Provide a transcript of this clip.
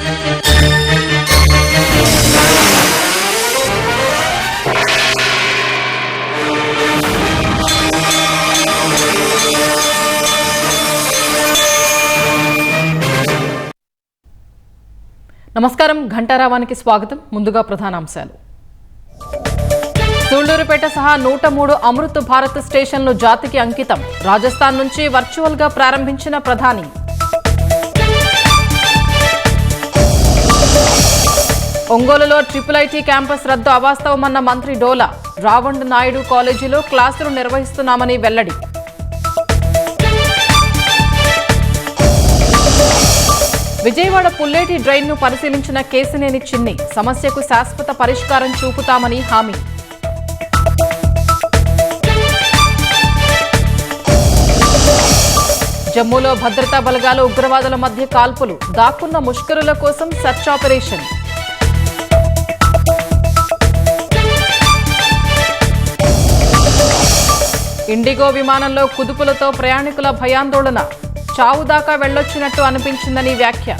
నమస్కారం, ఘంటారావానికి స్వాగతం. ముందుగా ప్రధానాంశాలు. సూళ్లూరుపేట సహా 103 అమృత్ భారత్ స్టేషన్లు జాతికి అంకితం. రాజస్థాన్ నుంచి వర్చువల్ గా ప్రారంభించిన ప్రధాని. ఒంగోలులో ఐఐటి క్యాంపస్ రద్దు అవాస్తవమన్న మంత్రి డోలా. రావండ్ నాయుడు కాలేజీలో క్లాసులు నిర్వహిస్తున్నామని వెల్లడి. విజయవాడ పుల్లేటి డ్రైన్ను పరిశీలించిన కేశినేని చిన్ని. సమస్యకు శాశ్వత పరిష్కారం చూపుతామని హామీ. జమ్మూలో భద్రతా బలగాలు ఉగ్రవాదుల మధ్య కాల్పులు. దాక్కున్న ముష్కరుల కోసం సెర్చ్ ఆపరేషన్. ఇండిగో విమానంలో కుదుపులతో ప్రయాణికుల భయాందోళన. చావు దాకా వెళ్లొచ్చినట్టు అనిపించిందని వ్యాఖ్య.